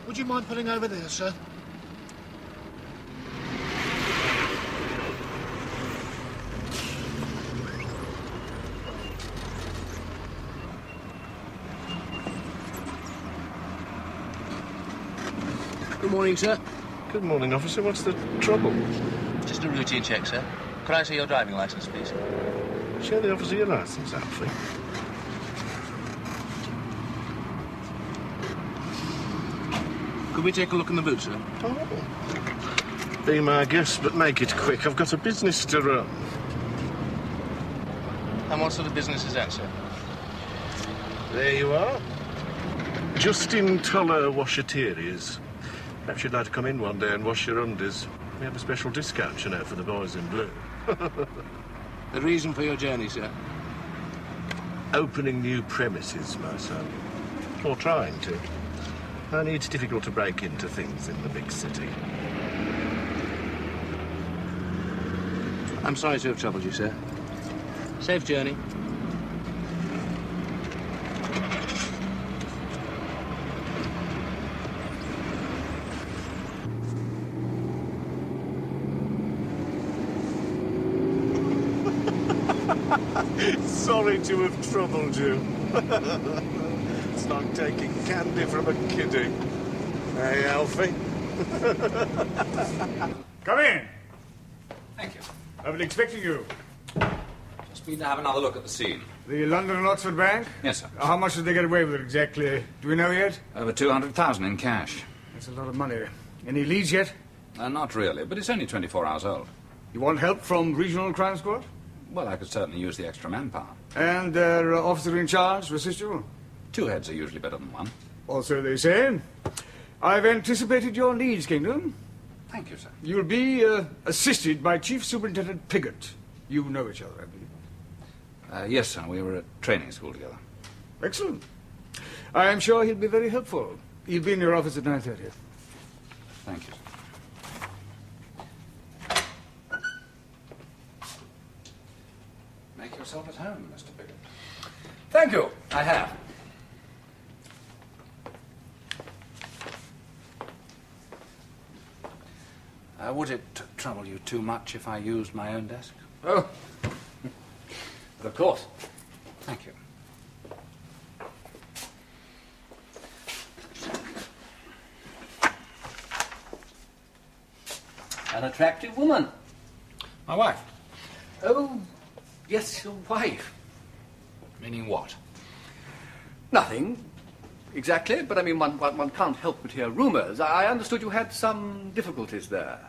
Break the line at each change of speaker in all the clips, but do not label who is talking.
Would you mind pulling over there, sir?
Good morning, sir.
Good morning, officer. What's the trouble?
Just a routine check, sir. Could I see your driving licence, please?
Show the officer your licence, Alfie.
Could we take a look in the boot, sir?
Oh. Be my guest, but make it quick. I've got a business to run.
And what sort of business is that, sir?
There you are. Justin Toller Washaterias. Perhaps you'd like to come in one day and wash your undies. We have a special discount, you know, for the boys in blue.
The reason for your journey, sir?
Opening new premises, my son. Or trying to. Only it's difficult to break into things in the big city.
I'm sorry to have troubled you, sir. Safe journey.
Sorry to have troubled you. It's like taking candy from a kiddie. Hey, Alfie?
Come in.
Thank you.
I've been expecting you.
Just been to have another look at the scene.
The London and Oxford Bank?
Yes, sir.
How much did they get away with it exactly? Do we know yet?
Over 200,000 in cash.
That's a lot of money. Any leads yet?
Not really, but it's only 24 hours old.
You want help from Regional Crime Squad?
Well, I could certainly use the extra manpower.
And their officer in charge to assist you?
Two heads are usually better than one.
Also, they say. I've anticipated your needs, Kingdom.
Thank you, sir.
You'll be assisted by Chief Superintendent Piggott. You know each other, I believe.
Yes, sir. We were at training school together.
Excellent. I am sure he'll be very helpful. He'll be in your office at 9:30.
Thank you, sir. Make yourself at home, Mr. Piggott.
Thank you. I have.
Would it trouble you too much if I used my own desk?
Oh, but of course.
Thank you.
An attractive woman.
My wife.
Oh, yes, your wife.
Meaning what?
Nothing, exactly, but I mean, one can't help but hear rumours. I understood you had some difficulties there.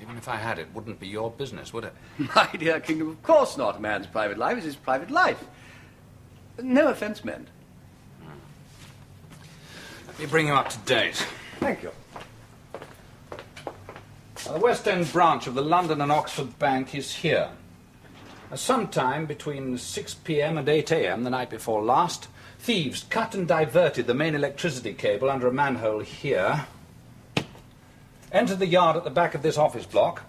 Even if I had, it wouldn't be your business, would it?
My dear Kingdom, of course not. A man's private life is his private life. No offence meant.
Let me bring you up to date.
Thank you.
Now, the West End branch of the London and Oxford Bank is here. Sometime between 6 p.m. and 8 a.m. the night before last, thieves cut and diverted the main electricity cable under a manhole here, entered the yard at the back of this office block,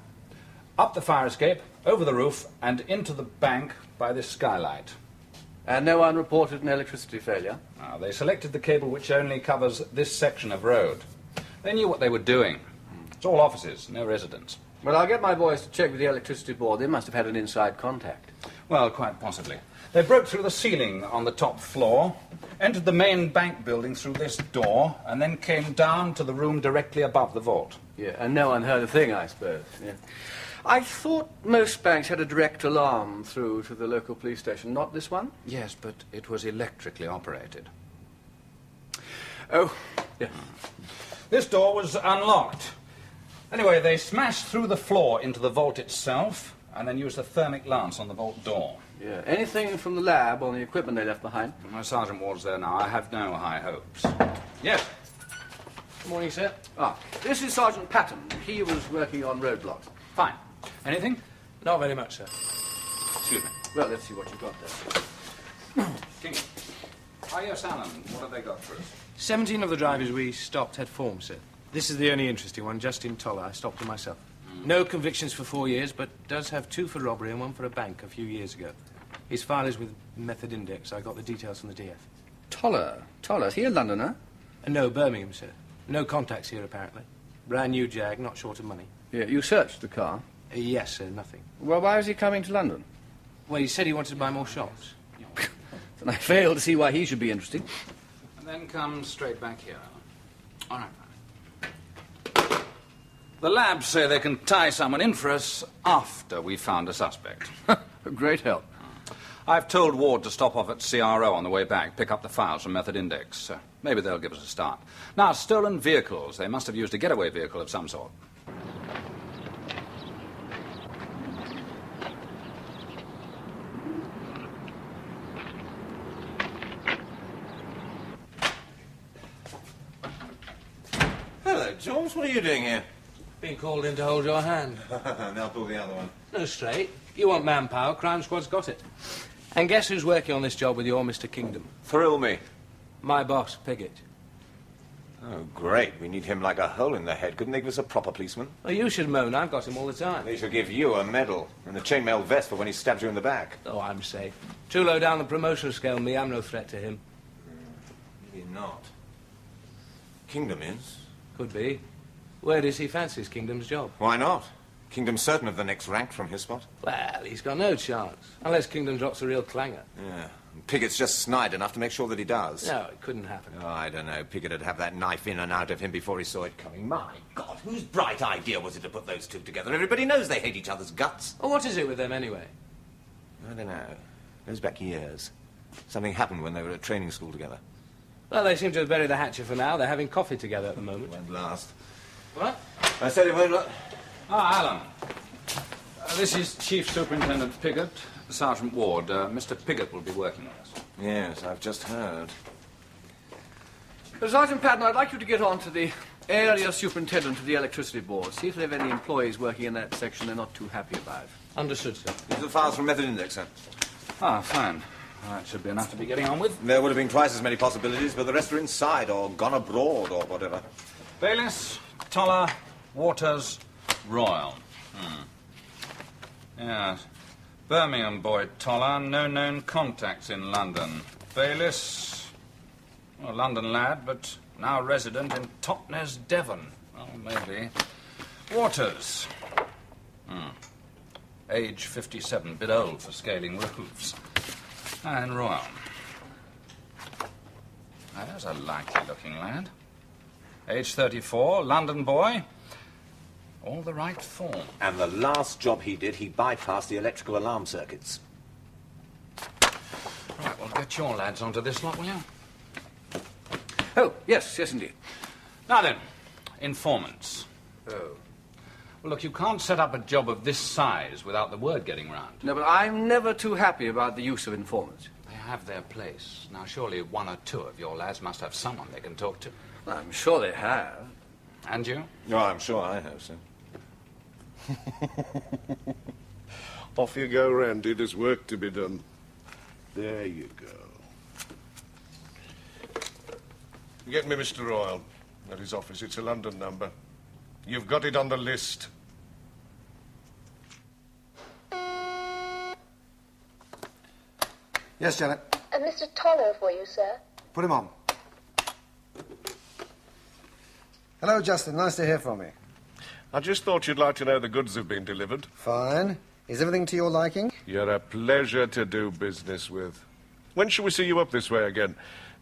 up the fire escape, over the roof, and into the bank by this skylight.
And no one reported an electricity failure?
Now, they selected the cable which only covers this section of road. They knew what they were doing. It's all offices, no residents.
Well, I'll get my boys to check with the electricity board. They must have had an inside contact.
Well, quite possibly. They broke through the ceiling on the top floor, entered the main bank building through this door, and then came down to the room directly above the vault.
Yeah, and no one heard a thing, I suppose. Yeah. I thought most banks had a direct alarm through to the local police station, not this one?
Yes, but it was electrically operated.
Oh, yes.
This door was unlocked. Anyway, they smashed through the floor into the vault itself, and then used a thermic lance on the vault door.
Yeah. Anything from the lab on the equipment they left behind?
My Sergeant Ward's there now. I have no high hopes. Yes.
Good morning, sir. This is Sergeant Patton. He was working on roadblocks.
Fine. Anything?
Not very much, sir.
Excuse me.
Well, let's see what you've got there.
King. Yes, Alan. What have they got for us?
17 of the drivers we stopped had forms, sir. This is the only interesting one, Justin Toller. I stopped him myself. No convictions for 4 years, but does have 2 for robbery and 1 for a bank a few years ago. His file is with Method Index. I got the details from the DF.
Toller? Is he a Londoner?
No, Birmingham, sir. No contacts here, apparently. Brand new Jag, not short of money.
Yeah, you searched the car?
Yes, sir, nothing.
Well, why is he coming to London?
Well, he said he wanted to buy more shots.
And I fail to see why he should be interested.
And then come straight back here. All right, fine. The labs say they can tie someone in for us after we found a suspect.
A great help.
I've told Ward to stop off at CRO on the way back, pick up the files from Method Index. Maybe they'll give us a start. Now, stolen vehicles. They must have used a getaway vehicle of some sort.
Hello, George. What are you doing here?
Been called in to hold your hand.
Now pull the other one.
No, straight. You want manpower, crime squad's got it. And guess who's working on this job with your Mr. Kingdom?
Thrill me.
My boss, Piggott.
Oh, great. We need him like a hole in the head. Couldn't they give us a proper policeman?
Well, you should moan. I've got him all the time.
They should give you a medal and a chainmail vest for when he stabs you in the back.
Oh, I'm safe. Too low down the promotion scale, me. I'm no threat to him.
Maybe not. Kingdom is.
Could be. Where does he fancy his Kingdom's job?
Why not? Kingdom's certain of the next rank from his spot.
Well, he's got no chance. Unless Kingdom drops a real clanger.
Yeah. And Piggott's just snide enough to make sure that he does.
No, it couldn't happen.
Oh, I don't know. Piggott would have that knife in and out of him before he saw it coming. My God, whose bright idea was it to put those two together? Everybody knows they hate each other's guts.
Well, what is it with them, anyway?
I don't know. Goes back years. Something happened when they were at training school together.
Well, they seem to have buried the hatchet for now. They're having coffee together at the moment.
Won't last.
What?
I said it won't last.
Ah, Alan. This is Chief Superintendent Piggott, Sergeant Ward. Mr. Piggott will be working with us.
Yes, I've just heard.
Sergeant Patton, I'd like you to get on to the area superintendent of the electricity board. See if they have any employees working in that section they're not too happy about.
Understood, sir.
These are the files from Method Index, sir.
Ah, fine. That should be enough to be getting on with.
There would have been twice as many possibilities, but the rest are inside or gone abroad or whatever.
Bayliss, Toller, Waters, Royal. Yes. Birmingham boy Toller, no known contacts in London. Bayliss, a London lad, but now resident in Totnes, Devon. Well, maybe. Waters. Age 57, bit old for scaling roofs. And Royal. Now, there's a likely-looking lad. Age 34, London boy. All the right form.
And the last job he did, he bypassed the electrical alarm circuits.
Right, well, get your lads onto this lot, will you?
Oh, yes, yes, indeed.
Now then, informants.
Oh.
Well, look, you can't set up a job of this size without the word getting round.
No, but I'm never too happy about the use of informants.
They have their place. Now, surely one or two of your lads must have someone they can talk to.
Well, I'm sure they have.
And you?
Oh, I'm sure I have, sir.
Off you go, Randy. There's work to be done. There you go. Get me Mr. Royal at his office. It's a London number. You've got it on the list.
Yes, Janet.
Mr. Toller for you, sir.
Put him on. Hello, Justin. Nice to hear from you.
I just thought you'd like to know the goods have been delivered.
Fine. Is everything to your liking?
You're a pleasure to do business with. When shall we see you up this way again?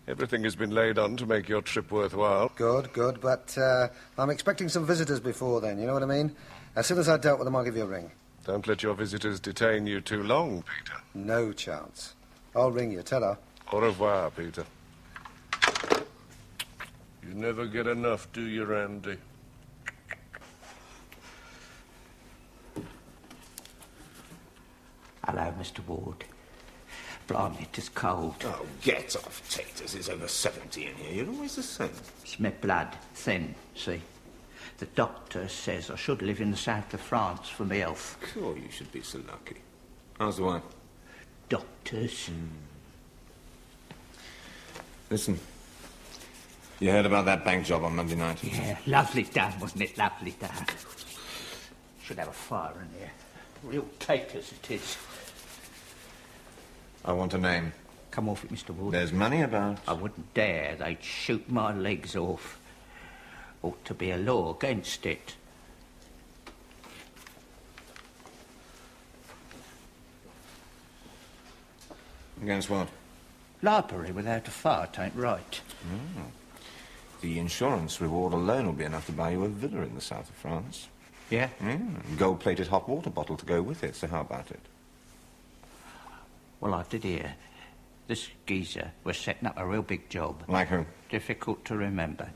Everything has been laid on to make your trip worthwhile.
Good, good. But I'm expecting some visitors before then, you know what I mean? As soon as I've dealt with them, I'll give you a ring.
Don't let your visitors detain you too long, Peter.
No chance. I'll ring you. Ta-da.
Au revoir, Peter. You never get enough, do you, Randy?
Hello, Mr. Ward. Blimey, it is cold.
Oh, get off, taters. It's over 70 in here. You're always the same.
It's my blood, thin, see? The doctor says I should live in the south of France for my health.
Sure, you should be so lucky. How's the wife?
Doctors.
Listen, you heard about that bank job on Monday night?
Yeah, lovely done, wasn't it? Lovely done. Should have a fire in here. Real taters it is.
I want a name.
Come off it, Mr. Ward.
There's money about.
I wouldn't dare. They'd shoot my legs off. Ought to be a law against it.
Against what?
Library without a fire ain't right.
The insurance reward alone will be enough to buy you a villa in the south of France.
Yeah?
And gold-plated hot water bottle to go with it, so how about it?
Well, I did hear. This geezer was setting up a real big job.
Like who?
Difficult to remember.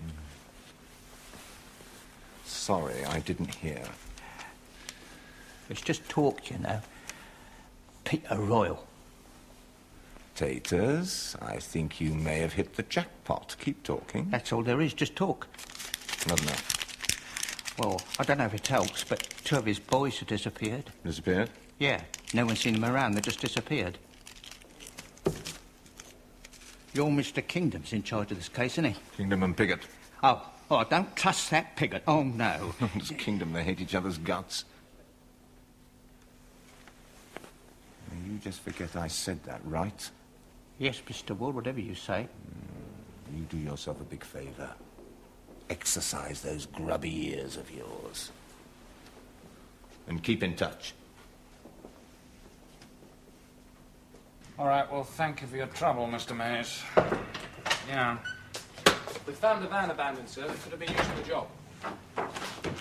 Sorry, I didn't hear.
It's just talk, you know. Peter Royal.
Taters, I think you may have hit the jackpot. Keep talking.
That's all there is, just talk.
Not enough.
Well, I don't know if it helps, but 2 of his boys have disappeared.
Disappeared?
Yeah, no one's seen them around, they just disappeared. Your Mr. Kingdom's in charge of this case, isn't he?
Kingdom and Piggott.
Oh, don't trust that Piggott. Oh, no.
It's Kingdom, they hate each other's guts. You just forget I said that, right?
Yes, Mr. Ward, whatever you say.
You do yourself a big favour. Exercise those grubby ears of yours. And keep in touch.
All right, well, thank you for your trouble, Mr. Mays. Yeah.
We found a van abandoned, sir. It could have been used for the job.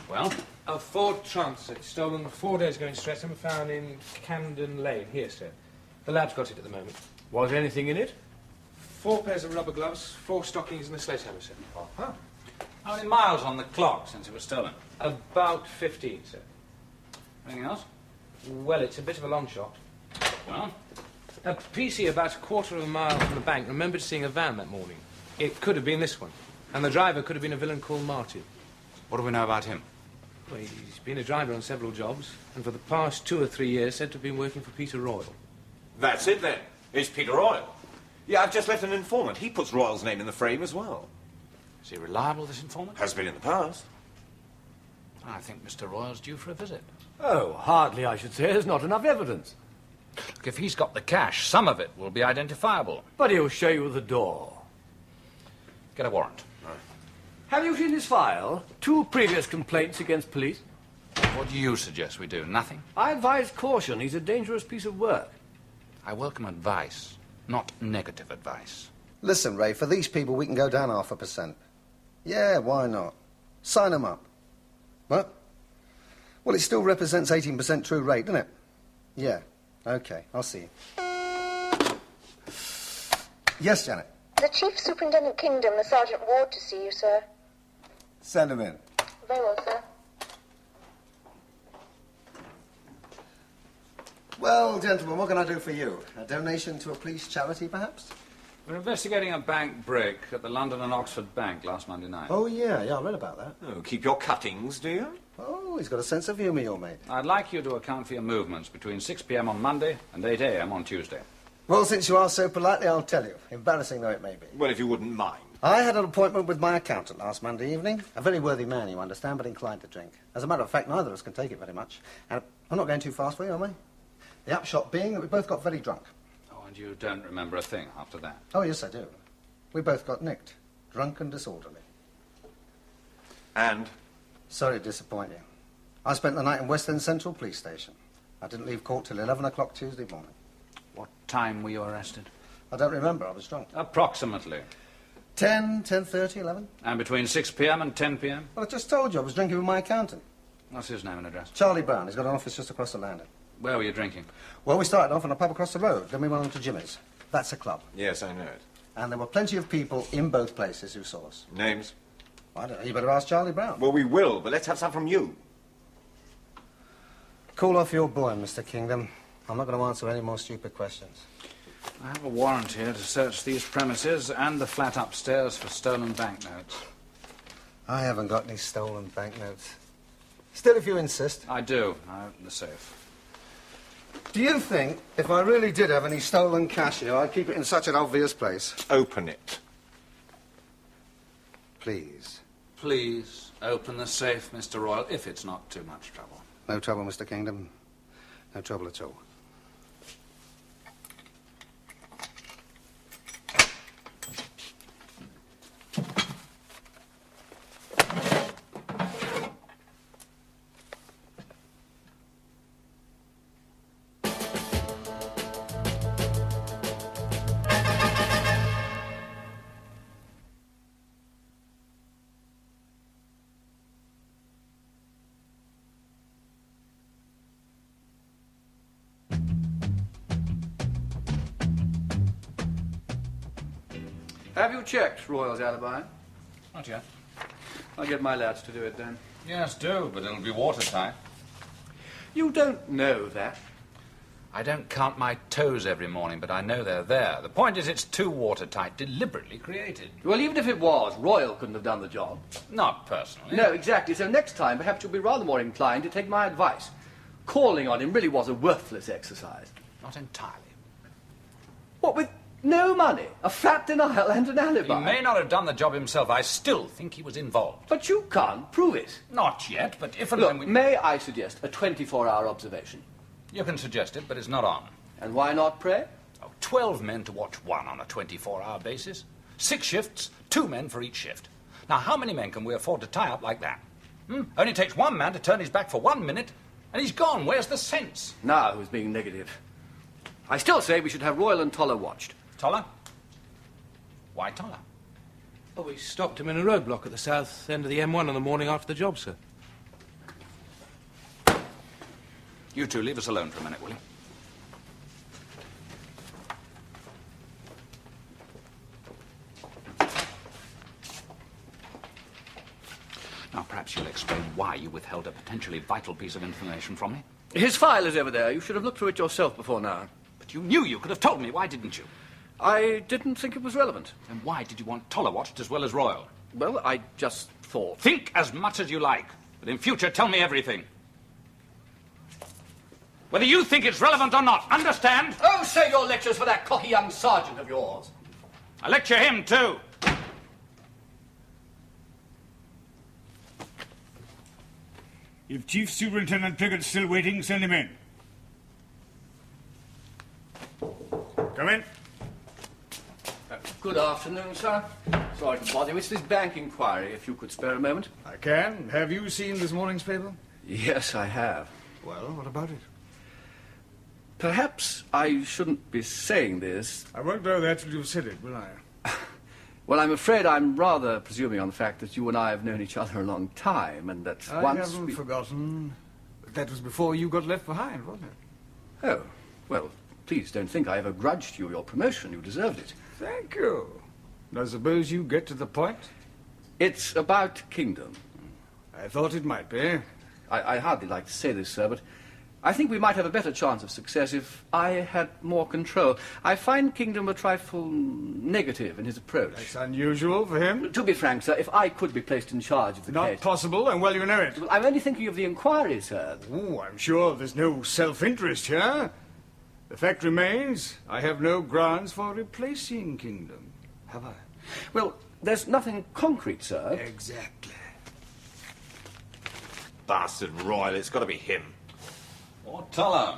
Well?
A Ford Transit, stolen 4 days ago in Streatham, found in Camden Lane. Here, sir. The lab's got it at the moment.
Was anything in it?
4 pairs of rubber gloves, 4 stockings and a sledgehammer, sir.
Huh.
How many miles on the clock since it was stolen?
About 15, sir.
Anything else?
Well, it's a bit of a long shot.
Well?
A PC about a quarter of a mile from the bank remembered seeing a van that morning. It could have been this one. And the driver could have been a villain called Martin.
What do we know about him?
Well, he's been a driver on several jobs, and for the past 2 or 3 years said to have been working for Peter Royal.
That's it, then. It's Peter Royal. Yeah, I've just left an informant. He puts Royal's name in the frame as well.
Is he reliable, this informant?
Has been in the past.
I think Mr. Royal's due for a visit.
Oh, hardly, I should say. There's not enough evidence.
Look, if he's got the cash, some of it will be identifiable.
But he'll show you the door.
Get a warrant.
Have you seen his file? 2 previous complaints against police.
What do you suggest we do? Nothing?
I advise caution. He's a dangerous piece of work.
I welcome advice, not negative advice.
Listen, Ray, for these people, we can go down 0.5%. Yeah, why not? Sign them up. What? Well, it still represents 18% true rate, doesn't it? Yeah. OK, I'll see you. Yes, Janet?
The Chief Superintendent Kingdom, the Sergeant Ward, to see you, sir.
Send him in.
Very well, sir.
Well, gentlemen, what can I do for you? A donation to a police charity, perhaps?
We're investigating a bank break at the London and Oxford Bank last Monday night.
Oh, yeah, I read about that.
Oh, keep your cuttings, do you?
Oh, he's got a sense of humour, your mate.
I'd like you to account for your movements between 6 p.m. on Monday and 8 a.m. on Tuesday.
Well, since you asked so politely, I'll tell you. Embarrassing though it may be.
Well, if you wouldn't mind.
I had an appointment with my accountant last Monday evening. A very worthy man, you understand, but inclined to drink. As a matter of fact, neither of us can take it very much. And I'm not going too fast for you, am I? The upshot being that we both got very drunk.
Oh, and you don't remember a thing after that?
Oh, yes, I do. We both got nicked. Drunk and disorderly.
And?
Sorry to disappoint you. I spent the night in West End Central Police Station. I didn't leave court till 11 o'clock Tuesday morning.
What time were you arrested?
I don't remember. I was drunk.
Approximately.
10, 10:30, 11.
And between 6 p.m. and 10 p.m.?
Well, I just told you I was drinking with my accountant.
What's his name and address?
Charlie Brown. He's got an office just across the landing.
Where were you drinking?
Well, we started off in a pub across the road. Then we went on to Jimmy's. That's a club.
Yes, I know it.
And there were plenty of people in both places who saw us.
Names?
I don't know. You better ask Charlie Brown.
Well, we will, but let's have some from you.
Cool off your boy, Mr. Kingdom. I'm not going to answer any more stupid questions.
I have a warrant here to search these premises and the flat upstairs for stolen banknotes.
I haven't got any stolen banknotes. Still, if you insist.
I do. I opened the safe.
Do you think if I really did have any stolen cash here, I'd keep it in such an obvious place?
Open it.
Please.
Please open the safe, Mr. Royal, if it's not too much trouble.
No trouble, Mr. Kingdom. No trouble at all.
Have you checked Royal's alibi?
Not yet.
I'll get my lads to do it then.
Yes, do, but it'll be watertight.
You don't know that.
I don't count my toes every morning, but I know they're there. The point is it's too watertight, deliberately created.
Well, even if it was, Royal couldn't have done the job.
Not personally.
No, exactly. So next time, perhaps you'll be rather more inclined to take my advice. Calling on him really was a worthless exercise.
Not entirely.
What, with no money, a flat denial and an alibi?
He may not have done the job himself. I still think he was involved.
But you can't prove it.
Not yet, but if and
Look,
when we...
may I suggest a 24-hour observation?
You can suggest it, but it's not on.
And why not, pray?
12 men to watch one on a 24-hour basis. 6 shifts, 2 men for each shift. Now, how many men can we afford to tie up like that? Only takes 1 man to turn his back for 1 minute, and he's gone. Where's the sense?
Now who's being negative? I still say we should have Royal and Toller watched.
Toller? Why Toller?
Oh, we stopped him in a roadblock at the south end of the M1 on the morning after the job, sir.
You two leave us alone for a minute, will you? Now, perhaps you'll explain why you withheld a potentially vital piece of information from me.
His file is over there. You should have looked through it yourself before now.
But you knew you could have told me. Why didn't you?
I didn't think it was relevant.
And why did you want Toller watched as well as Royal?
Well, I just thought...
Think as much as you like, but in future tell me everything. Whether you think it's relevant or not, understand?
Oh, save your lectures for that cocky young sergeant of yours.
I lecture him, too.
If Chief Superintendent Piggott's still waiting, send him in. Come in.
Good afternoon, sir. Sorry to bother you. It's this bank inquiry, if you could spare a moment.
I can. Have you seen this morning's paper?
Yes, I have.
Well, what about it?
Perhaps I shouldn't be saying this.
I won't know that till you've said it, will I?
Well, I'm afraid I'm rather presuming on the fact that you and I have known each other a long time, and that
I
once
haven't forgotten. But that was before you got left behind, wasn't it?
Oh, well, please don't think I ever grudged you your promotion. You deserved it.
Thank you. I suppose you get to the point?
It's about Kingdom.
I thought it might be.
I hardly like to say this, sir, but I think we might have a better chance of success if I had more control. I find Kingdom a trifle negative in his approach.
That's unusual for him.
To be frank, sir, if I could be placed in charge of the
Not
case...
possible, and well you know it.
Well, I'm only thinking of the inquiry, sir.
Oh, I'm sure there's no self-interest here. The fact remains, I have no grounds for replacing Kingdom. Have I?
Well, there's nothing concrete, sir.
Exactly.
Bastard Royal, it's got to be him.
Or Toller.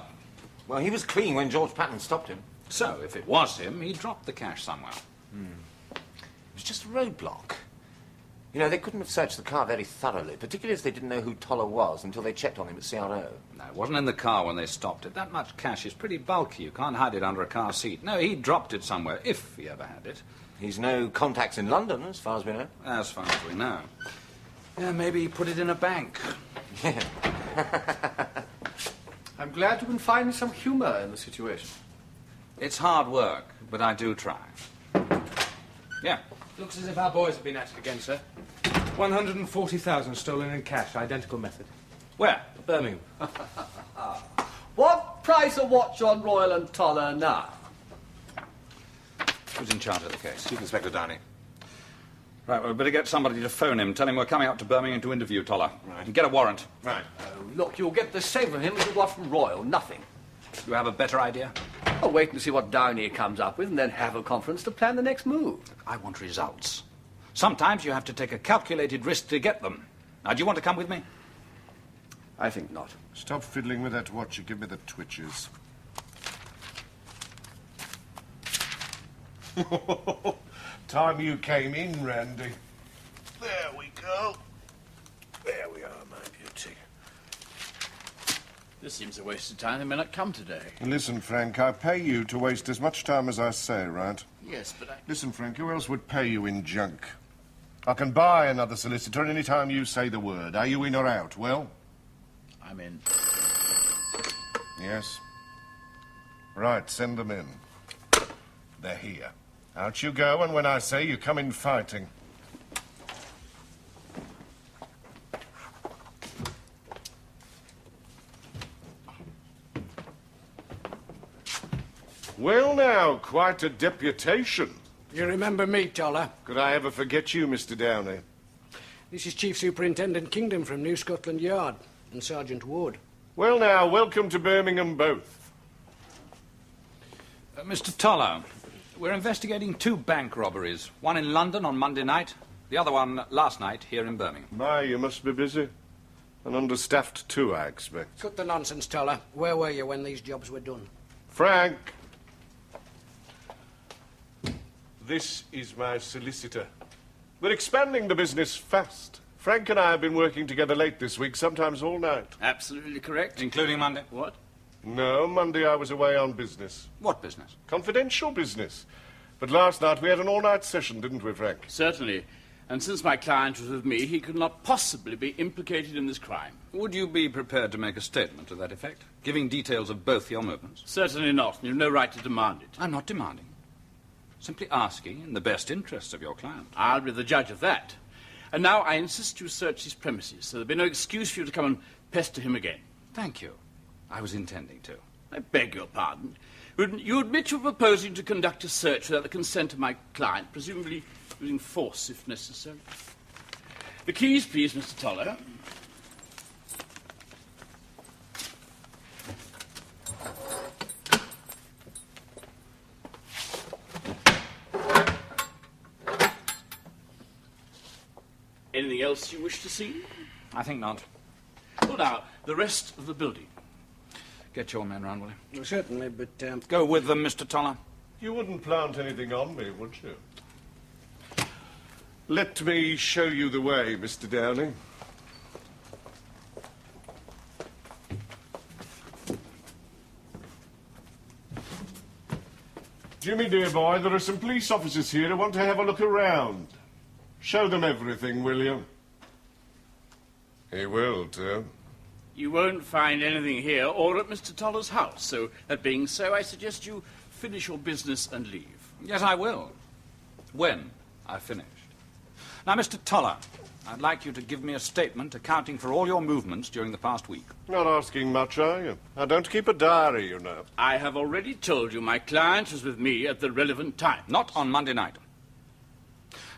Well, he was clean when George Patton stopped him.
So, if it was him, he dropped the cash somewhere.
It was just a roadblock. You know, they couldn't have searched the car very thoroughly, particularly as they didn't know who Toller was until they checked on him at CRO.
No, it wasn't in the car when they stopped it. That much cash is pretty bulky. You can't hide it under a car seat. No, he dropped it somewhere, if he ever had it.
He's no contacts in London, as far as we know.
As far as we know. Yeah, maybe he put it in a bank.
Yeah.
I'm glad you can find some humour in the situation.
It's hard work, but I do try. Yeah.
Looks as if our boys have been at it again, sir. 140,000 stolen in cash, identical method.
Where?
Birmingham.
What price a watch on Royal and Toller now?
Who's in charge of the case?
Chief Inspector Downey.
Right, well, we'd better get somebody to phone him. Tell him we're coming up to Birmingham to interview Toller.
Right.
And get a warrant.
Right.
Oh, look, you'll get the same from him as you got from Royal. Nothing.
You have a better idea?
I'll wait and see what Downey comes up with and then have a conference to plan the next move.
I want results. Sometimes you have to take a calculated risk to get them. Now, do you want to come with me?
I think not.
Stop fiddling with that watch. You give me the twitches. Time you came in, Randy. There we go. There we are, my beauty.
This seems a waste of time. They may not come today.
Listen, Frank, I pay you to waste as much time as I say, right?
Yes, but I...
Listen, Frank, who else would pay you in junk? I can buy another solicitor any time you say the word. Are you in or out? Well?
I'm in.
Yes. Right, send them in. They're here. Out you go, and when I say you come in fighting. Well now, quite a deputation.
You remember me, Toller?
Could I ever forget you, Mr. Downey?
This is Chief Superintendent Kingdom from New Scotland Yard, and Sergeant Ward.
Well now, welcome to Birmingham both.
Mr. Toller, we're investigating 2 bank robberies. One in London on Monday night, the other one last night here in Birmingham.
My, you must be busy. And understaffed too, I expect.
Cut the nonsense, Toller. Where were you when these jobs were done?
Frank! This is my solicitor. We're expanding the business fast. Frank and I have been working together late this week, sometimes all night.
Absolutely correct.
Including Monday?
What?
No, Monday I was away on business.
What business?
Confidential business. But last night we had an all-night session, didn't we, Frank?
Certainly. And since my client was with me, he could not possibly be implicated in this crime.
Would you be prepared to make a statement to that effect, giving details of both your movements?
Certainly not, and you've no right to demand it.
I'm not demanding. Simply asking in the best interests of your client.
I'll be the judge of that. And now I insist you search his premises, so there'll be no excuse for you to come and pester him again.
Thank you. I was intending to.
I beg your pardon. You admit you're proposing to conduct a search without the consent of my client, presumably using force if necessary. The keys, please, Mr. Toller. Anything else you wish to see?
I think not.
Well, now, the rest of the building.
Get your men round, will you?
Well, certainly, but...
Go with them, Mr. Toller.
You wouldn't plant anything on me, would you? Let me show you the way, Mr. Downey. Jimmy, dear boy, there are some police officers here who want to have a look around. Show them everything, will you? He will, too.
You won't find anything here or at Mr. Toller's house, so that being so, I suggest you finish your business and leave.
Yes, I will. When I've finished. Now, Mr. Toller, I'd like you to give me a statement accounting for all your movements during the past week.
Not asking much, are you? I don't keep a diary, you know.
I have already told you my client was with me at the relevant time.
Not on Monday night.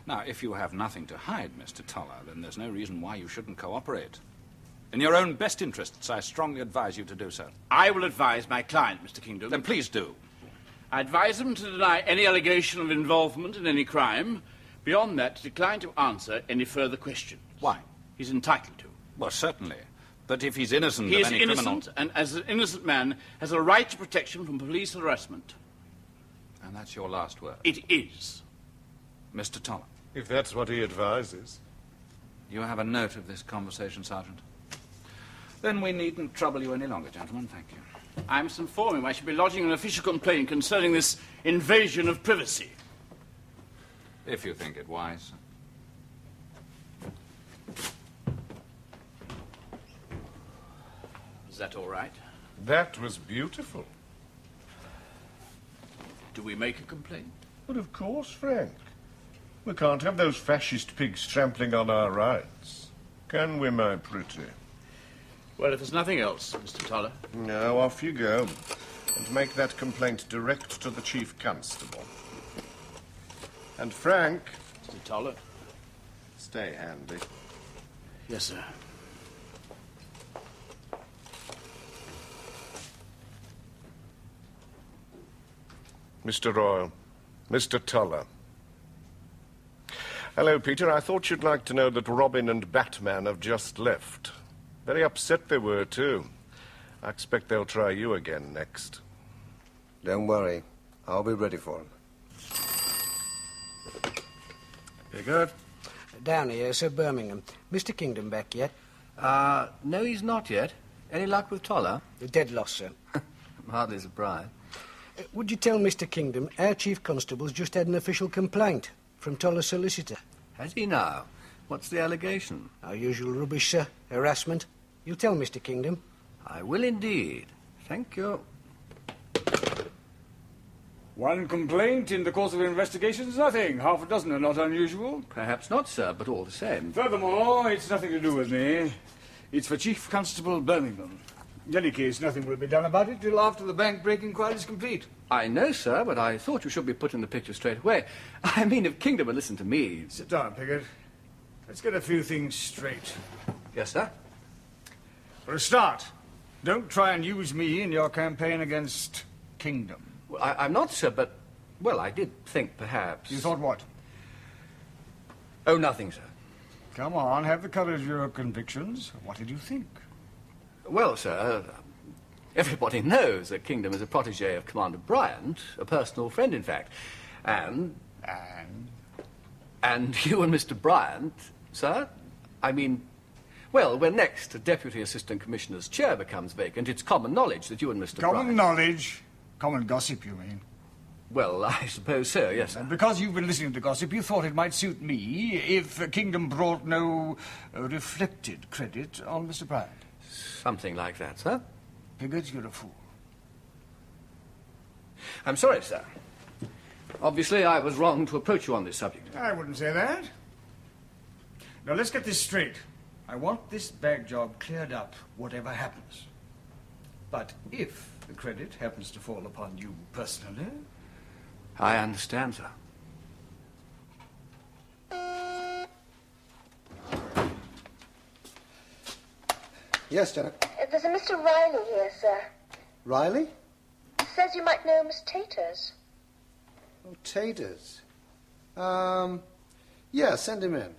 Now, if you have nothing to hide, Mr. Toller, then there's no reason why you shouldn't cooperate. In your own best interests, I strongly advise you to do so.
I will advise my client, Mr. Kingdom.
Then please do.
I advise him to deny any allegation of involvement in any crime. Beyond that, decline to answer any further questions.
Why?
He's entitled to.
Well, certainly. But if he's innocent
he
of any criminal...
He is innocent, and as an innocent man, has a right to protection from police harassment.
And that's your last word?
It is.
Mr. Toller.
If that's what he advises.
You have a note of this conversation, Sergeant? Then we needn't trouble you any longer, gentlemen. Thank you.
I must inform him I shall be lodging an official complaint concerning this invasion of privacy.
If you think it wise.
Is that all right?
That was beautiful.
Do we make a complaint?
But of course, Frank. We can't have those fascist pigs trampling on our rights. Can we, my pretty?
Well, if there's nothing else, Mr. Toller.
No, off you go. And make that complaint direct to the Chief Constable. And Frank...
Mr. Toller.
Stay handy.
Yes, sir.
Mr. Royal. Mr. Toller. Hello, Peter. I thought you'd like to know that Robin and Batman have just left. Very upset they were, too. I expect they'll try you again next.
Don't worry. I'll be ready for them.
Piggott?
Down here, Sir Birmingham. Mr. Kingdom back yet?
No, he's not yet. Any luck with Toller?
Dead loss, sir.
I'm hardly surprised.
Would you tell Mr. Kingdom our Chief Constable's just had an official complaint from Toller's solicitor?
Has he now? What's the allegation?
Our usual rubbish, sir. Harassment. You'll tell Mr. Kingdom?
I will indeed. Thank you.
One complaint in the course of an investigation is nothing. Half a dozen are not unusual.
Perhaps not, sir, but all the same.
Furthermore, it's nothing to do with me. It's for Chief Constable Birmingham. In any case, nothing will be done about it till after the bank break inquiry is complete.
I know, sir, but I thought you should be put in the picture straight away. I mean, if Kingdom would listen to me...
Sit down, Piggott. Let's get a few things straight.
Yes, sir?
For a start, don't try and use me in your campaign against Kingdom.
Well, I'm not, sir, but... Well, I did think, perhaps...
You thought what?
Oh, nothing, sir.
Come on, have the courage of your convictions. What did you think?
Well, sir, everybody knows that Kingdom is a protégé of Commander Bryant, a personal friend, in fact. And you and Mr. Bryant, sir, I mean, well, when next a Deputy Assistant Commissioner's chair becomes vacant, it's common knowledge that you and Mr. Bryant...
Common knowledge? Common gossip, you mean?
Well, I suppose so, yes, sir.
And because you've been listening to gossip, you thought it might suit me if Kingdom brought no reflected credit on Mr. Bryant.
Something like that, sir.
Piggott, you're a fool.
I'm sorry, sir. Obviously, I was wrong to approach you on this subject.
I wouldn't say that. Now, let's get this straight. I want this bag job cleared up, whatever happens. But if the credit happens to fall upon you personally...
I understand, sir.
Yes, Janet.
There's a Mr. Riley here, sir.
Riley?
Says you might know Miss Taters.
Oh, Taters. Yeah, send him in.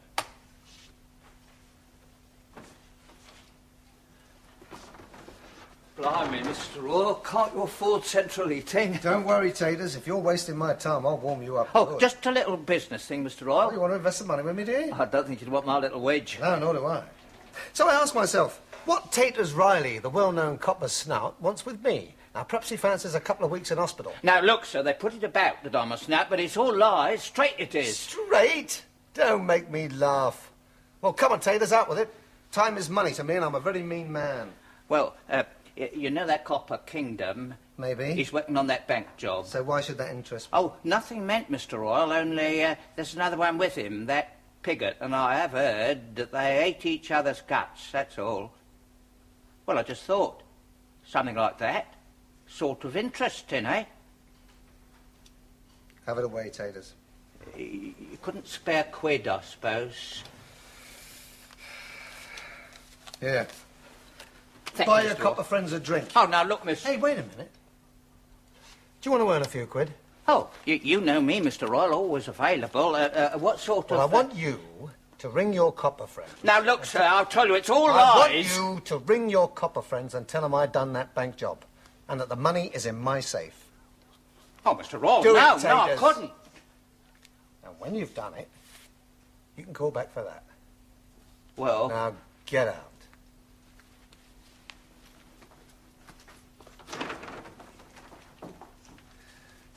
Blimey, Mr. Royal, can't you afford central heating?
Don't worry, Taters. If you're wasting my time, I'll warm you up.
Oh,
good.
just a little business thing, Mr. Royal.
Oh, you want to invest some money with me, do you?
I don't think you'd want my little wedge.
No, nor do I. So I ask myself, what Taters Riley, the well-known copper snout, wants with me? Now, perhaps he fancies a couple of weeks in hospital.
Now, look, sir, they put it about that I'm a snap, but it's all lies. Straight it is.
Straight? Don't make me laugh. Well, come on, Taters, out with it. Time is money to me, and I'm a very mean man.
Well, you know that copper Kingdom?
Maybe.
He's working on that bank job.
So why should that interest me?
Oh, nothing meant, Mr. Royal, only there's another one with him, that Piggott, and I have heard that they ate each other's guts, that's all. Well, I just thought, something like that. Sort of interesting, eh?
Have it away, Taters.
You couldn't spare quid, I suppose.
Here.
Thank
Buy
you,
your
Mr.
copper
Royal.
friends a drink.
Oh, now look, miss.
Hey, wait a minute. Do you want to earn a few quid?
Oh, you know me, Mr. Royal, always available. What sort
Well,
of...
I want you to ring your copper friends.
Now, look, sir, I'll tell you, it's all
I want
lies.
you to ring your copper friends and tell them I done that bank job and that the money is in my safe.
Oh, Mr. Royal,
Do it,
no, I
Taters.
couldn't.
Now, when you've done it, you can call back for that.
Well...
Now, get out.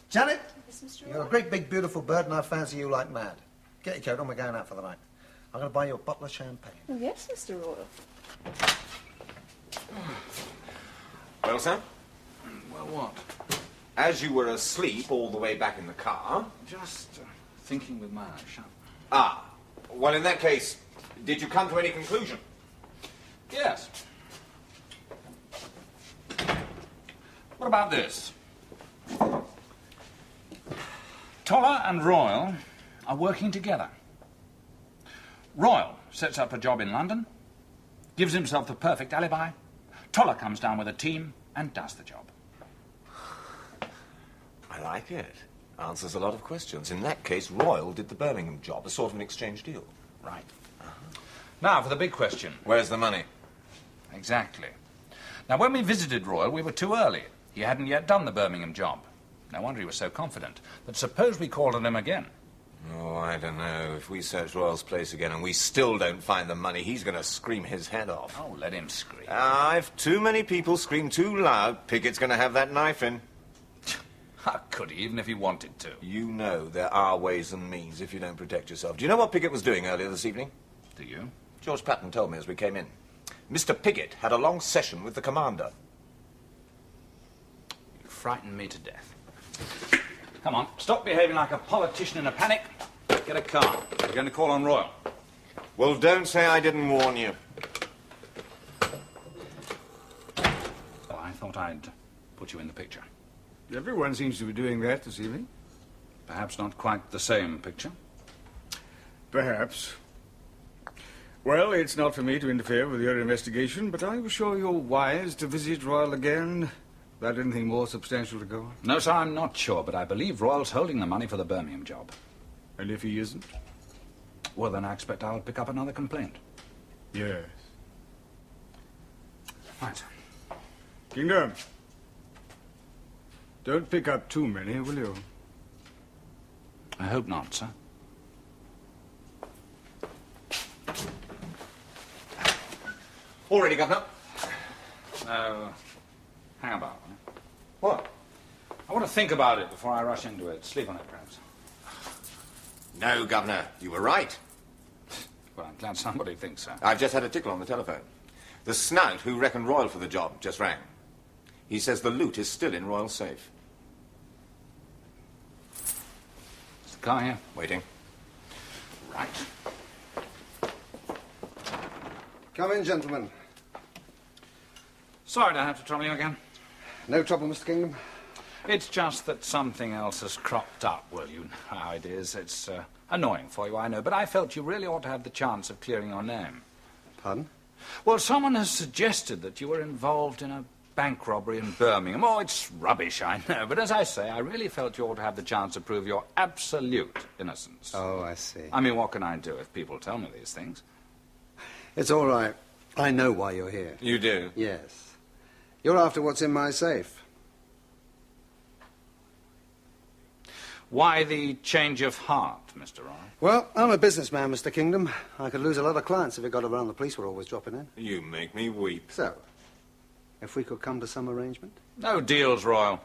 Janet, you're a great big beautiful bird and I fancy you like mad. Get your coat on, we're going out for the night. I'm going to buy you a bottle of champagne.
Oh, yes, Mr. Royal.
Well, sir?
Well, what?
As you were asleep all the way back in the car...
Just thinking with my eyes shut.
Ah, well, in that case, did you come to any conclusion?
Yes. What about this? Toller and Royal are working together. Royal sets up a job in London, gives himself the perfect alibi. Toller comes down with a team and does the job.
I like it. Answers a lot of questions. In that case, Royal did the Birmingham job, a sort of an exchange deal.
Right. Now for the big question.
Where's the money?
Exactly. Now, when we visited Royal, we were too early. He hadn't yet done the Birmingham job. No wonder he was so confident. But suppose we called on him again.
Oh, I don't know. If we search Royal's place again and we still don't find the money, he's going to scream his head off.
Oh, let him scream.
If too many people scream too loud, Piggott's going to have that knife in.
How could he, even if he wanted to?
You know there are ways and means if you don't protect yourself. Do you know what Piggott was doing earlier this evening?
Do you?
George Patton told me as we came in. Mr. Piggott had a long session with the commander.
You frightened me to death. Come on, stop behaving like a politician in a panic. Get a car. We're going to call on Royal.
Well, don't say I didn't warn you.
Well, I thought I'd put you in the picture.
Everyone seems to be doing that this evening.
Perhaps not quite the same picture.
Perhaps. Well, it's not for me to interfere with your investigation, but I was sure you're wise to visit Royal again without anything more substantial to go on.
No, sir, I'm not sure, but I believe Royal's holding the money for the Birmingham job.
And if he isn't?
Well, then I expect I'll pick up another complaint.
Yes.
Right.
Kingdom. Don't pick up too many, will you?
I hope not, sir.
All ready, Governor?
No. Hang about. Eh?
What?
I want to think about it before I rush into it. Sleep on it, perhaps.
No, Governor. You were right.
Well, I'm glad somebody thinks so.
I've just had a tickle on the telephone. The snout who reckoned Royal for the job just rang. He says the loot is still in Royal's safe.
Is the car here?
Waiting.
Right.
Come in, gentlemen.
Sorry to have to trouble you again.
No trouble, Mr. Kingdom.
It's just that something else has cropped up. Well, you know how it is. It's annoying for you, I know, but I felt you really ought to have the chance of clearing your name.
Pardon?
Well, someone has suggested that you were involved in a bank robbery in Birmingham. Oh, it's rubbish, I know, but as I say, I really felt you ought to have the chance to prove your absolute innocence.
Oh, I see.
I mean, what can I do if people tell me these things?
It's all right. I know why you're here.
You do?
Yes. You're after what's in my safe.
Why the change of heart, Mr. Roy?
Well, I'm a businessman, Mr. Kingdom. I could lose a lot of clients if it got around the police were always dropping in.
You make me weep.
So, if we could come to some arrangement?
No deals, Royal.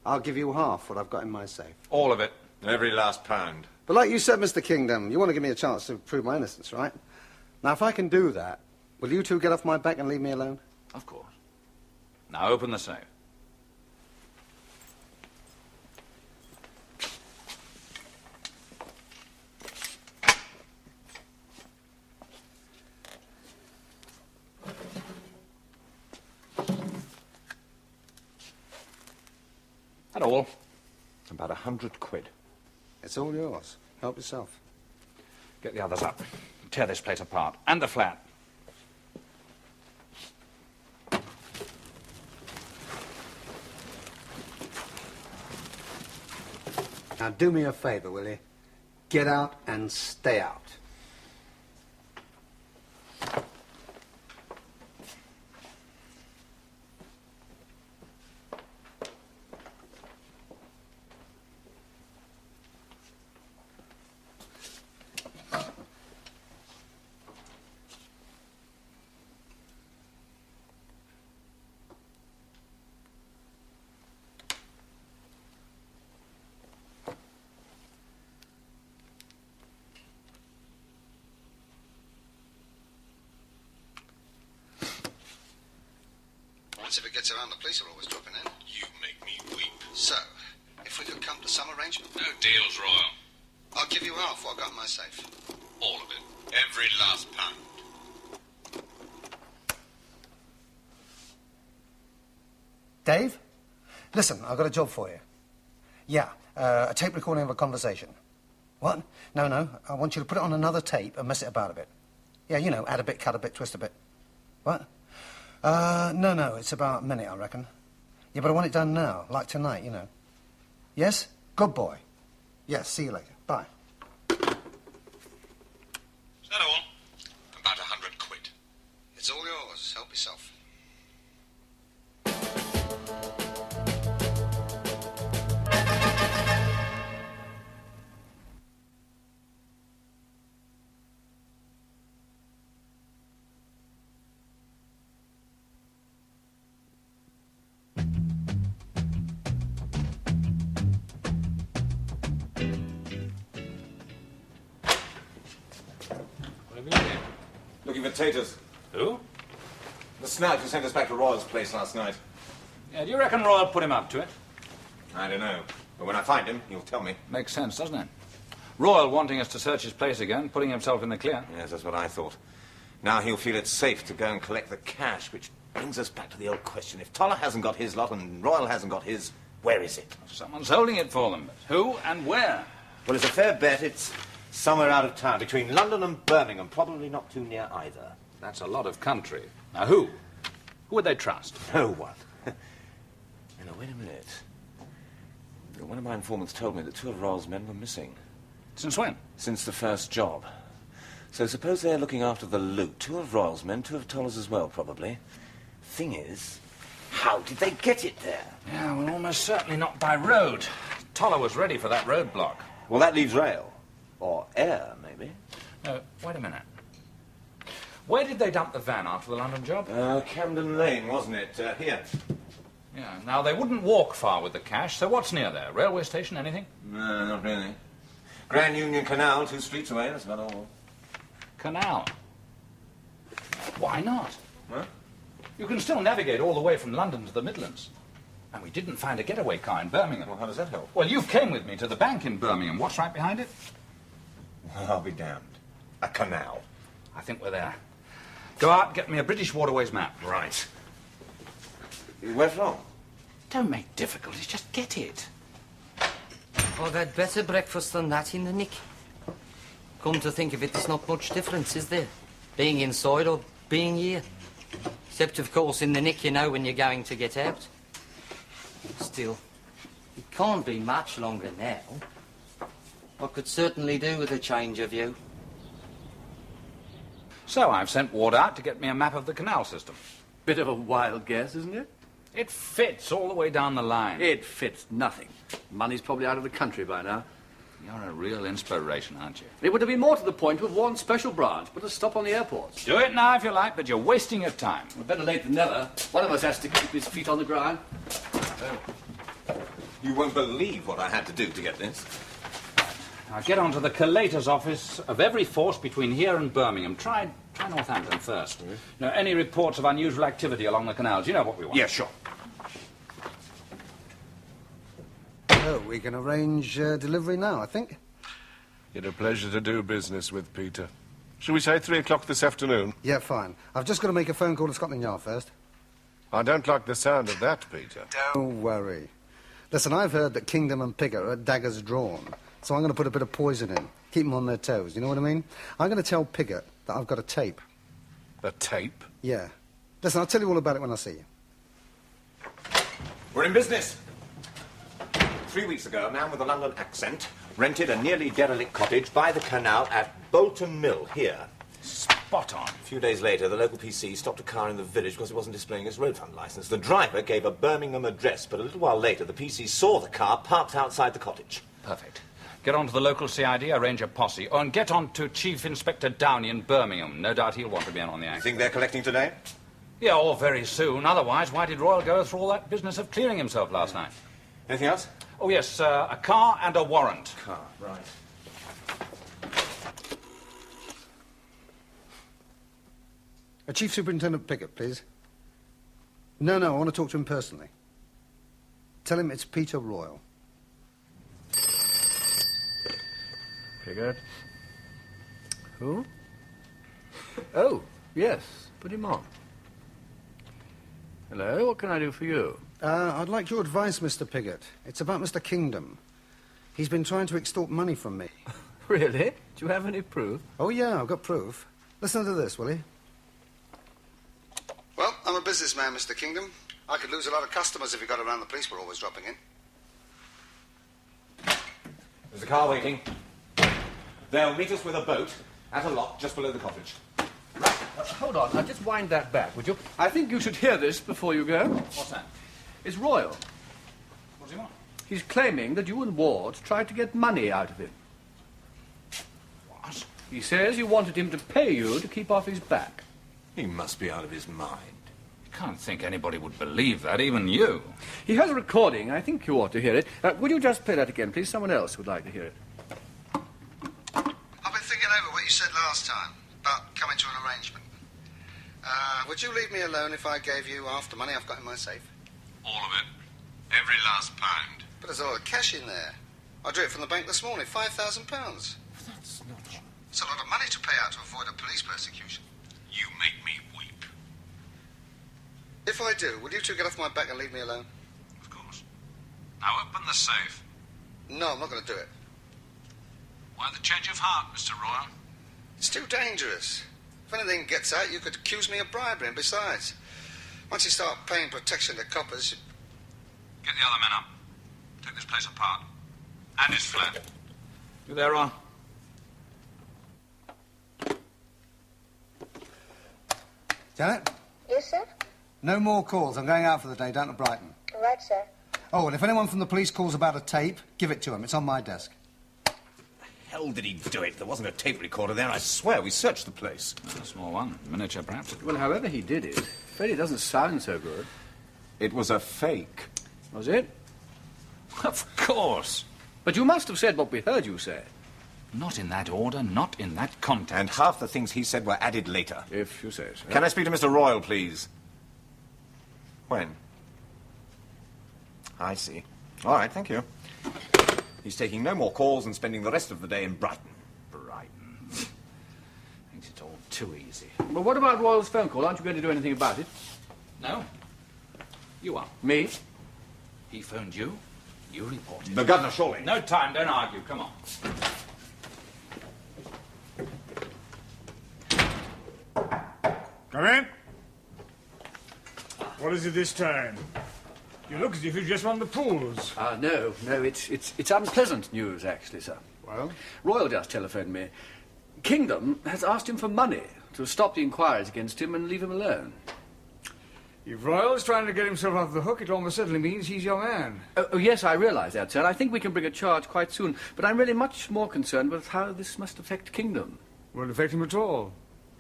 I'll give you half what I've got in my safe.
All of it.
Every last pound.
But like you said, Mr. Kingdom, you want to give me a chance to prove my innocence, right? Now, if I can do that, will you two get off my back and leave me alone?
Of course. Now open the safe. That all?
About 100 quid.
It's all yours. Help yourself.
Get the others up. Tear this place apart. And the flat.
Now, do me a favor, will you? Get out and stay out. If it gets around, the police are always dropping in.
You make me weep.
So, if we could come to some arrangement?
No deals, Royal.
I'll give you half what I've got in my safe.
All of it. Every last pound.
Dave? Listen, I've got a job for you. Yeah, a tape recording of a conversation. What? No, I want you to put it on another tape and mess it about a bit. Yeah, you know, add a bit, cut a bit, twist a bit. What? No, it's about a minute, I reckon. Yeah, but I want it done now, like tonight, you know. Yes? Good boy. Yes, see you later. Bye.
Is that all? About 100 quid.
It's all yours. Help yourself.
Looking for taters.
Who?
The snout who sent us back to Royal's place last night.
Yeah, do you reckon Royal put him up to it?
I don't know. But when I find him, you'll tell me.
Makes sense, doesn't it? Royal wanting us to search his place again, putting himself in the clear.
Yes, that's what I thought. Now he'll feel it's safe to go and collect the cash, which brings us back to the old question. If Toller hasn't got his lot and Royal hasn't got his, where is it?
Someone's holding it for them. But who and where?
Well, it's a fair bet it's somewhere out of town, between London and Birmingham, probably not too near either.
That's a lot of country. Now, who? Who would they trust?
No one. Now, wait a minute. One of my informants told me that 2 of Royal's men were missing.
Since when?
Since the first job. So suppose they're looking after the loot. 2 of Royal's men, 2 of Toller's as well, probably. Thing is, how did they get it there?
Yeah, well, almost certainly not by road. Toller was ready for that roadblock.
Well, that leaves rail. Or air, maybe.
No, wait a minute. Where did they dump the van after the London job?
Camden Lane, wasn't it? Here.
Yeah, now they wouldn't walk far with the cash, so what's near there? Railway station, anything?
No, not really. Grand Union Canal, 2 streets away, that's about all.
Canal? Why not?
What?
You can still navigate all the way from London to the Midlands. And we didn't find a getaway car in Birmingham.
Well, how does that help?
Well, you came with me to the bank in Birmingham. What's right behind it?
I'll be damned. A canal.
I think we're there. Go out and get me a British Waterways map.
Right. Where from?
Don't make difficulties, just get it.
I've had better breakfast than that in the nick. Come to think of it, there's not much difference, is there? Being inside or being here. Except, of course, in the nick you know when you're going to get out. Still, it can't be much longer now. I could certainly do with a change of view.
So I've sent Ward out to get me a map of the canal system.
Bit of a wild guess, isn't it?
It fits all the way down the line.
It fits nothing. Money's probably out of the country by now.
You're a real inspiration, aren't you?
It would have been more to the point to have one special branch, put a stop on the airports.
Do it now if you like, but you're wasting your time.
Well, better late than never. One of us has to keep his feet on the ground.
You won't believe what I had to do to get this.
Now get on to the collator's office of every force between here and Birmingham. Try Northampton first.
Mm-hmm.
Now, any reports of unusual activity along the canals? You know what we want.
Yeah, sure.
Oh, we can arrange delivery now, I think.
It's a pleasure to do business with, Peter. Shall we say 3 o'clock this afternoon?
Yeah, fine. I've just got to make a phone call to Scotland Yard first.
I don't like the sound of that, Peter.
Don't worry. Listen, I've heard that Kingdom and Piggott are at daggers drawn, so I'm going to put a bit of poison in. Keep them on their toes, you know what I mean? I'm going to tell Piggott that I've got a tape.
A tape?
Yeah. Listen, I'll tell you all about it when I see you.
We're in business. 3 weeks ago, a man with a London accent rented a nearly derelict cottage by the canal at Bolton Mill, here.
Spot on.
A few days later, the local PC stopped a car in the village because it wasn't displaying its road fund licence. The driver gave a Birmingham address, but a little while later, the PC saw the car parked outside the cottage.
Perfect. Get on to the local CID, arrange a posse, and get on to Chief Inspector Downey in Birmingham. No doubt he'll want to be in on the act.
Think they're collecting today?
Yeah, or very soon. Otherwise, why did Royal go through all that business of clearing himself last night?
Anything else?
Oh, yes, a car and a warrant.
Car, right.
Chief Superintendent Piggott, please. No, I want to talk to him personally. Tell him it's Peter Royal.
Piggott. Who? Oh, yes. Put him on. Hello, what can I do for you?
I'd like your advice, Mr. Piggott. It's about Mr. Kingdom. He's been trying to extort money from me.
Really? Do you have any proof?
Oh, yeah, I've got proof. Listen to this, will you? Well, I'm a businessman, Mr. Kingdom. I could lose a lot of customers if he got around the police were always dropping in.
There's a car waiting. They'll meet us with a boat at a lock just below the cottage.
Hold on, just wind that back, would you? I think you should hear this before you go.
What's that?
It's Royal.
What does he want?
He's claiming that you and Ward tried to get money out of him.
What?
He says you wanted him to pay you to keep off his back.
He must be out of his mind.
I can't think anybody would believe that, even you.
He has a recording. I think you ought to hear it. Would you just play that again, please? Someone else would like to hear it.
I've been thinking over what you said last time about coming to an arrangement. Would you leave me alone if I gave you half the money I've got in my safe?
All of it. Every last pound.
But there's a lot of cash in there. I drew it from the bank this morning, £5,000.
That's not...
It's a lot of money to pay out to avoid a police persecution.
You make me weep.
If I do, will you two get off my back and leave me alone?
Of course. Now open the safe.
No, I'm not going to do it.
Why the change of heart, Mr. Royal?
It's too dangerous. If anything gets out, you could accuse me of bribery, and besides, once you start paying protection to coppers...
Get the other men up. Take this place apart. And his flat.
You there, Ron?
Janet?
Yes, sir?
No more calls. I'm going out for the day down to Brighton.
All right, sir.
Oh, and if anyone from the police calls about a tape, give it to him. It's on my desk.
Hell did he do it? There wasn't a tape recorder there, I swear. We searched the place.
A small one. Miniature, perhaps.
Well, however he did it, Freddy doesn't sound so good.
It was a fake.
Was it?
Of course.
But you must have said what we heard you say.
Not in that order, not in that context.
And half the things he said were added later.
If you say so.
Can I speak to Mr. Royal, please? When? I see. All right, thank you. He's taking no more calls and spending the rest of the day in Brighton.
Brighton. Thinks it's all too easy.
Well, what about Royal's phone call? Aren't you going to do anything about it?
No. You are.
Me?
He phoned you. You reported.
The governor, surely.
No time, don't argue. Come on.
Come in. What is it this time? You look as if you just won the pools.
No, it's unpleasant news, actually, sir.
Well?
Royal just telephoned me. Kingdom has asked him for money to stop the inquiries against him and leave him alone.
If Royal's trying to get himself off the hook, it almost certainly means he's your man.
Oh, yes, I realise that, sir. I think we can bring a charge quite soon. But I'm really much more concerned with how this must affect Kingdom.
Won't affect him at all.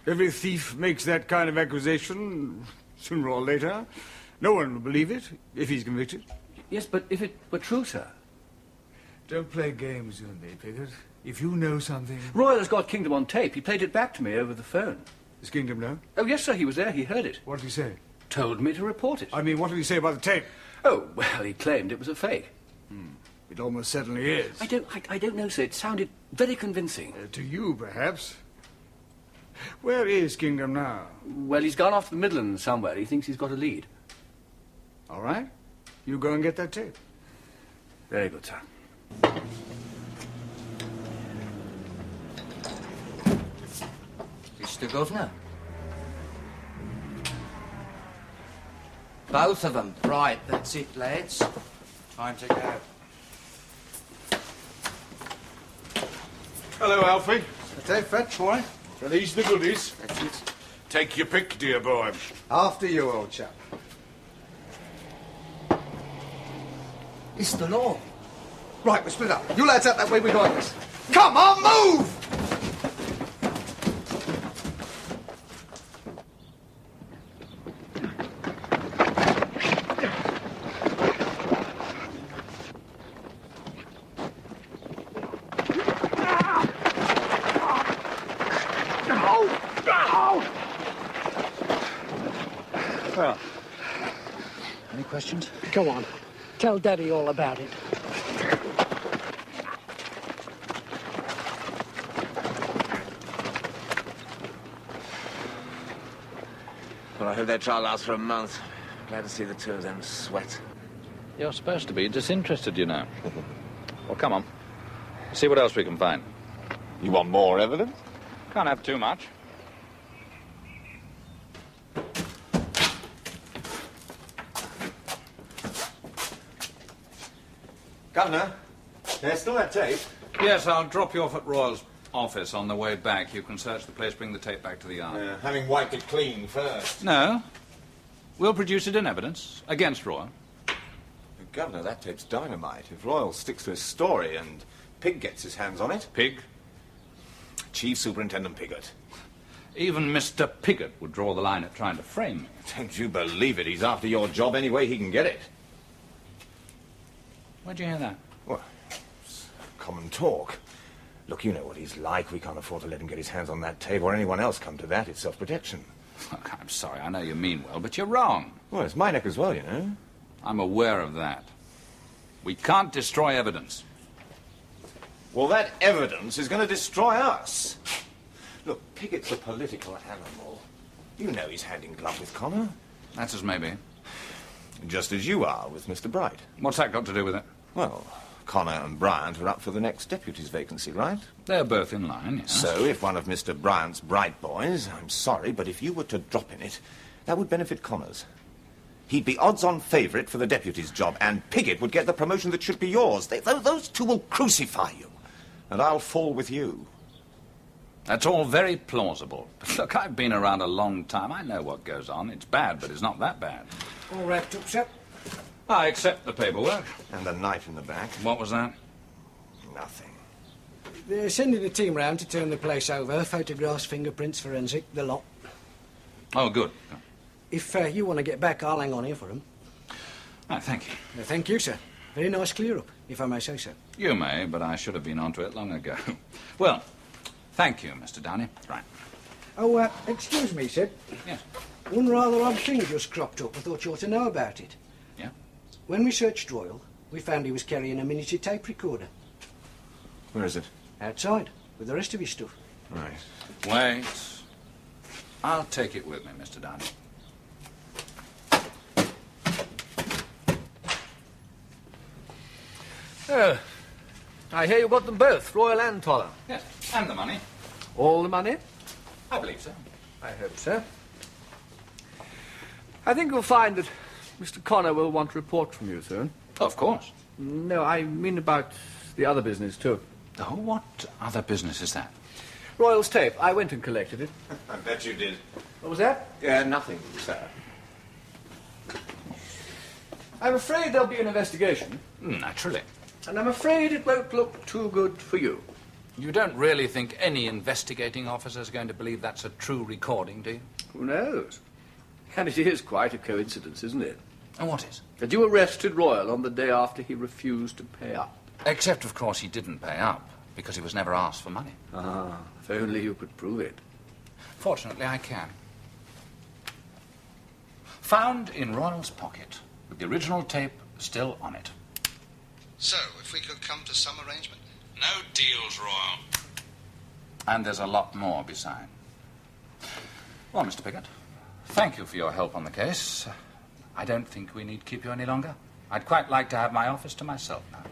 Every thief makes that kind of accusation, sooner or later. No one will believe it, if he's convicted.
Yes, but if it were true, sir.
Don't play games with me, Piggott. If you know something...
Royal has got Kingdom on tape. He played it back to me over the phone.
Does Kingdom know?
Oh, yes, sir, he was there. He heard it.
What did he say?
Told me to report it.
I mean, what did he say about the tape?
Oh, well, he claimed it was a fake.
It almost certainly is.
I don't know, sir. It sounded very convincing.
To you, perhaps. Where is Kingdom now?
Well, he's gone off to the Midlands somewhere. He thinks he's got a lead.
All right. You go and get that tape.
Very good, sir.
Mr. Governor. Both of them. Right, that's it, lads. Time to go.
Hello, Alfie.
Tape fetch, boy.
Release the goodies.
That's it.
Take your pick, dear boy.
After you, old chap.
It's the law.
Right, we're split up. You lads out that way, we got this. Come on, move!
Well, any questions? Go on. Tell Daddy all about it.
Well, I hope that trial lasts for a month. Glad to see the two of them sweat.
You're supposed to be disinterested, you know. Well, come on. See what else we can find.
You want more evidence?
Can't have too much.
Governor, there's still that tape.
Yes, I'll drop you off at Royal's office on the way back. You can search the place, bring the tape back to the yard.
Having wiped it clean first.
No. We'll produce it in evidence against Royal.
Governor, that tape's dynamite. If Royal sticks to his story and Pig gets his hands on it...
Pig?
Chief Superintendent Piggott.
Even Mr. Piggott would draw the line at trying to frame me.
Don't you believe it? He's after your job any way he can get it.
Where'd you hear that?
Well, it's common talk. Look, you know what he's like. We can't afford to let him get his hands on that tape or anyone else come to that. It's self-protection.
Look, I'm sorry. I know you mean well, but you're wrong.
Well, it's my neck as well, you know.
I'm aware of that. We can't destroy evidence.
Well, that evidence is going to destroy us. Look, Piggott's a political animal. You know he's hand in glove with Connor.
That's as maybe.
Just as you are with Mr. Bright.
What's that got to do with it?
Well, Connor and Bryant are up for the next deputy's vacancy, right?
They're both in line, yes.
So if one of Mr. Bryant's Bright boys, I'm sorry, but if you were to drop in it, that would benefit Connor's. He'd be odds-on favourite for the deputy's job, and Piggott would get the promotion that should be yours. Those two will crucify you, and I'll fall with you.
That's all very plausible. But look, I've been around a long time. I know what goes on. It's bad, but it's not that bad.
All wrapped up, sir?
I accept the paperwork.
And the knife in the back.
What was that?
Nothing.
They're sending a team round to turn the place over. Photographs, fingerprints, forensic, the lot.
Oh, good.
If you want to get back, I'll hang on here for them.
Oh, thank you.
Thank you, sir. Very nice clear-up, if I may say so.
You may, but I should have been onto it long ago. Well, thank you, Mr. Downey. Right.
Oh, excuse me, sir.
Yes.
One rather odd thing just cropped up. I thought you ought to know about it.
Yeah?
When we searched Royal, we found he was carrying a miniature tape recorder.
Where is it?
Outside, with the rest of his stuff.
Right.
Wait. I'll take it with me, Mr. Downey.
Oh, I hear you got them both, Royal and Toller.
Yes, and the money.
All the money?
I believe so.
I hope so. I think you'll find that Mr. Connor will want a report from you soon.
Of course.
No, I mean about the other business, too.
Oh, what other business is that?
Royal's tape. I went and collected it.
I bet you did.
What was that?
Nothing, sir.
I'm afraid there'll be an investigation.
Naturally.
And I'm afraid it won't look too good for you.
You don't really think any investigating officer's going to believe that's a true recording, do you?
Who knows? And it is quite a coincidence, isn't it?
And what is?
That you arrested Royal on the day after he refused to pay up.
Except, of course, he didn't pay up, because he was never asked for money.
Ah, if only you could prove it.
Fortunately, I can. Found in Royal's pocket, with the original tape still on it.
So, if we could come to some arrangement?
No deals, Royal. And there's a lot more beside. Well, Mr. Piggott, thank you for your help on the case. I don't think we need keep you any longer. I'd quite like to have my office to myself now.